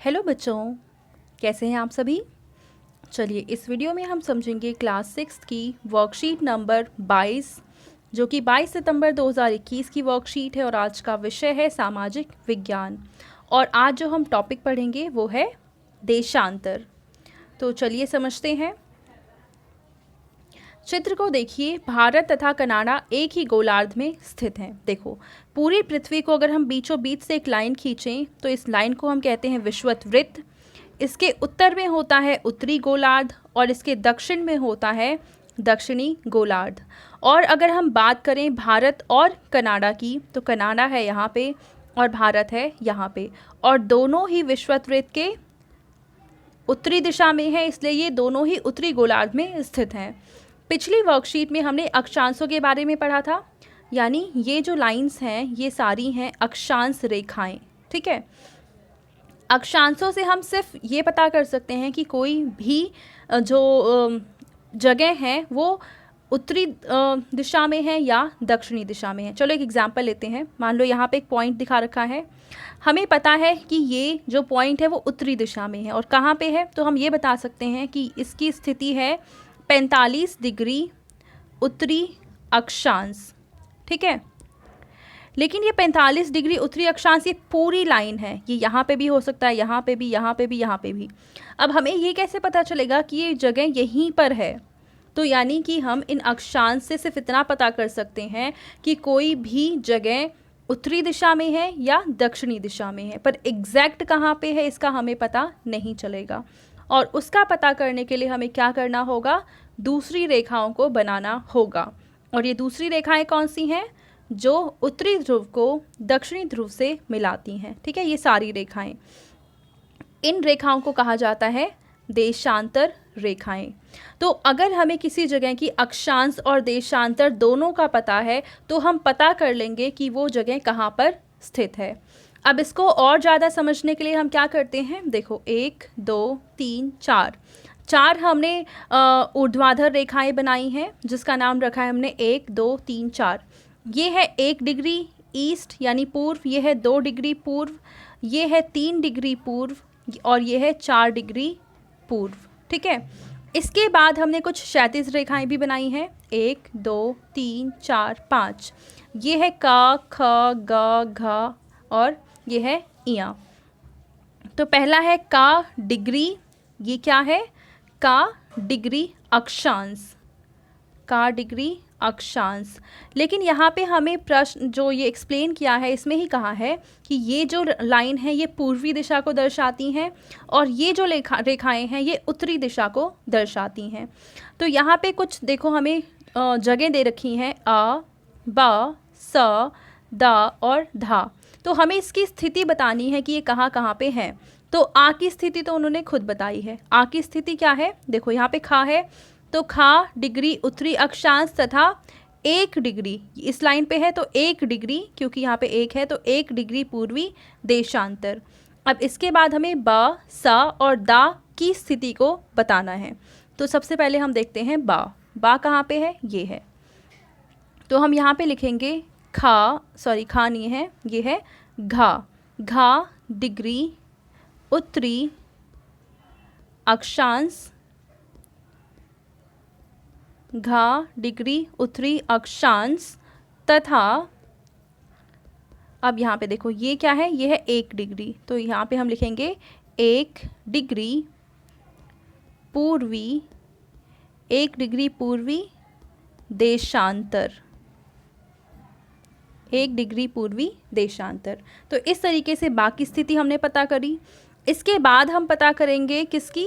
Hello बच्चों, कैसे हैं आप सभी। चलिए इस वीडियो में हम समझेंगे क्लास 6 की वर्कशीट नंबर 22, जो कि 22 सितंबर 2021 की वर्कशीट है और आज का विषय है सामाजिक विज्ञान। और आज जो हम टॉपिक पढ़ेंगे वो है देशांतर। तो चलिए समझते हैं। चित्र को देखिए, भारत तथा कनाडा एक ही गोलार्ध में स्थित हैं। देखो, पूरी पृथ्वी को अगर हम बीचों बीच से एक लाइन खींचें तो इस लाइन को हम कहते हैं विषुवत वृत्त। इसके उत्तर में होता है उत्तरी गोलार्ध और इसके दक्षिण में होता है दक्षिणी गोलार्ध। और अगर हम बात करें भारत और कनाडा की, तो कनाडा है यहाँ पे और भारत है यहाँ पे, और दोनों ही विषुवत वृत्त के उत्तरी दिशा में है, इसलिए ये दोनों ही उत्तरी गोलार्ध में स्थित हैं। पिछली वर्कशीट में हमने अक्षांशों के बारे में पढ़ा था, यानी ये जो लाइंस हैं ये सारी हैं अक्षांश रेखाएं। ठीक है, अक्षांशों से हम सिर्फ ये पता कर सकते हैं कि कोई भी जो जगह है वो उत्तरी दिशा में है या दक्षिणी दिशा में है। चलो एक एग्जांपल लेते हैं। मान लो यहाँ पे एक पॉइंट दिखा रखा है, हमें पता है कि ये जो पॉइंट है वो उत्तरी दिशा में है और कहाँ पे है, तो हम ये बता सकते हैं कि इसकी स्थिति है 45 डिग्री उत्तरी अक्षांश। ठीक है, लेकिन ये 45 डिग्री उत्तरी अक्षांश ये पूरी लाइन है, ये यहाँ पे भी हो सकता है, यहाँ पे भी, यहाँ पे भी, यहाँ पे भी। अब हमें ये कैसे पता चलेगा कि ये जगह यहीं पर है, तो यानी कि हम इन अक्षांश से सिर्फ इतना पता कर सकते हैं कि कोई भी जगह उत्तरी दिशा में है या दक्षिणी दिशा में है, पर एग्जैक्ट कहाँ पे है इसका हमें पता नहीं चलेगा। और उसका पता करने के लिए हमें क्या करना होगा, दूसरी रेखाओं को बनाना होगा। और ये दूसरी रेखाएं कौन सी हैं, जो उत्तरी ध्रुव को दक्षिणी ध्रुव से मिलाती हैं। ठीक है, ये सारी रेखाएं, इन रेखाओं को कहा जाता है देशांतर रेखाएं। तो अगर हमें किसी जगह की अक्षांश और देशांतर दोनों का पता है तो हम पता कर लेंगे कि वो जगह कहाँ पर स्थित है। अब इसको और ज़्यादा समझने के लिए हम क्या करते हैं, देखो 1 2 3 4 हमने ऊर्ध्वाधर रेखाएं बनाई हैं जिसका नाम रखा है हमने 1 2 3 4। ये है 1 डिग्री ईस्ट यानी पूर्व, ये है 2 डिग्री पूर्व, ये है 3 डिग्री पूर्व और ये है 4 डिग्री पूर्व। ठीक है, इसके बाद हमने कुछ क्षैतिज रेखाएं भी बनाई हैं 1 2 3 4 5। ये है का, ख, ग, घ और ये है इया। तो पहला है का डिग्री, ये क्या है, का डिग्री अक्षांश, का डिग्री अक्षांश। लेकिन यहाँ पे हमें प्रश्न जो ये एक्सप्लेन किया है इसमें ही कहा है कि ये जो लाइन है ये पूर्वी दिशा को दर्शाती हैं और ये जो रेखाएं हैं ये उत्तरी दिशा को दर्शाती हैं। तो यहाँ पे कुछ देखो हमें जगह दे रखी हैं अ, ब, स, द और धा। तो हमें इसकी स्थिति बतानी है कि ये कहाँ कहाँ पे है। तो आ की स्थिति तो उन्होंने खुद बताई है। आ की स्थिति क्या है, देखो यहाँ पे खा है, तो खा डिग्री उत्तरी अक्षांश तथा 1 डिग्री इस लाइन पे है तो 1 डिग्री, क्योंकि यहाँ पे 1 है तो 1 डिग्री पूर्वी देशांतर। अब इसके बाद हमें ब, स और दा की स्थिति को बताना है। तो सबसे पहले हम देखते हैं बा कहाँ पे है, ये है। तो हम यहाँ पे लिखेंगे खा नहीं है, ये है घा डिग्री उत्तरी अक्षांश, घा डिग्री उत्तरी अक्षांश तथा अब यहाँ पे देखो ये क्या है, ये है 1 डिग्री, तो यहाँ पे हम लिखेंगे 1 डिग्री पूर्वी, 1 डिग्री पूर्वी देशांतर, 1 डिग्री पूर्वी देशांतर। तो इस तरीके से बाकी स्थिति हमने पता करी। इसके बाद हम पता करेंगे किसकी,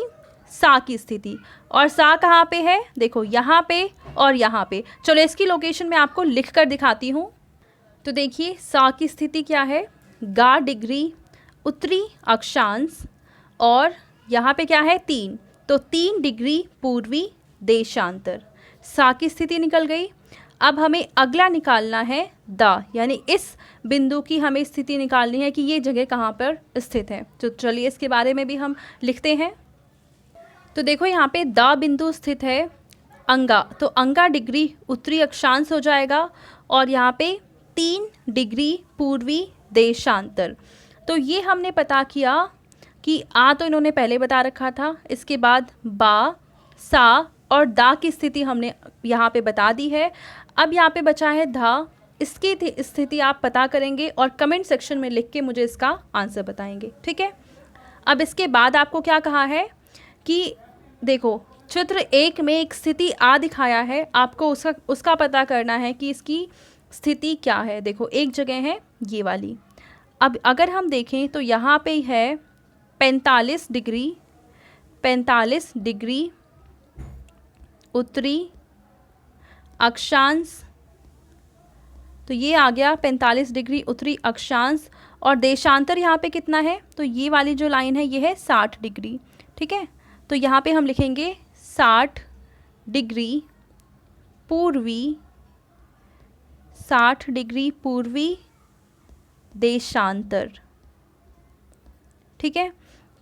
सा की स्थिति। और सा कहाँ पे है, देखो यहाँ पे और यहाँ पे। चलो इसकी लोकेशन मैं आपको लिख कर दिखाती हूँ। तो देखिए सा की स्थिति क्या है, गा डिग्री उत्तरी अक्षांश और यहाँ पे क्या है 3, तो 3 डिग्री पूर्वी देशांतर। सा की स्थिति निकल गई। अब हमें अगला निकालना है दा, यानी इस बिंदु की हमें स्थिति निकालनी है कि ये जगह कहाँ पर स्थित है। तो चलिए इसके बारे में भी हम लिखते हैं। तो देखो यहाँ पे दा बिंदु स्थित है अंगा, तो अंगा डिग्री उत्तरी अक्षांश हो जाएगा और यहाँ पे 3 डिग्री पूर्वी देशांतर। तो ये हमने पता किया कि आ तो इन्होंने पहले बता रखा था, इसके बाद बा, सा और दा की स्थिति हमने यहाँ पे बता दी है। अब यहाँ पे बचा है धा, इसकी स्थिति आप पता करेंगे और कमेंट सेक्शन में लिख के मुझे इसका आंसर बताएंगे, ठीक है। अब इसके बाद आपको क्या कहा है कि देखो चित्र 1 में एक स्थिति आ दिखाया है, आपको उसका पता करना है कि इसकी स्थिति क्या है। देखो एक जगह है ये वाली, अब अगर हम देखें तो यहाँ पे है 45 डिग्री उत्तरी अक्षांश, तो ये आ गया 45 डिग्री उत्तरी अक्षांश, और देशांतर यहाँ पे कितना है, तो ये वाली जो लाइन है ये है 60 डिग्री, ठीक है। तो यहाँ पे हम लिखेंगे 60 डिग्री पूर्वी, 60 डिग्री पूर्वी देशांतर, ठीक है।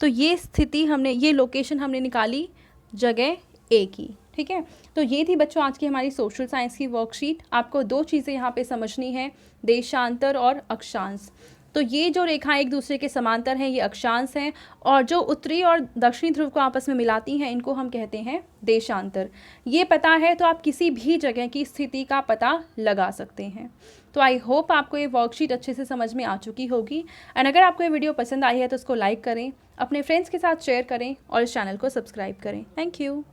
तो ये स्थिति हमने, ये लोकेशन हमने निकाली जगह ए की, ठीक है। तो ये थी बच्चों आज की हमारी सोशल साइंस की वर्कशीट। आपको 2 चीज़ें यहाँ पे समझनी है, देशांतर और अक्षांश। तो ये जो रेखाएं एक दूसरे के समांतर हैं ये अक्षांश हैं, और जो उत्तरी और दक्षिणी ध्रुव को आपस में मिलाती हैं इनको हम कहते हैं देशांतर। ये पता है तो आप किसी भी जगह की स्थिति का पता लगा सकते हैं। तो आई होप आपको ये वर्कशीट अच्छे से समझ में आ चुकी होगी। एंड अगर आपको ये वीडियो पसंद आई है तो उसको लाइक करें, अपने फ्रेंड्स के साथ शेयर करें और इस चैनल को सब्सक्राइब करें। Thank you.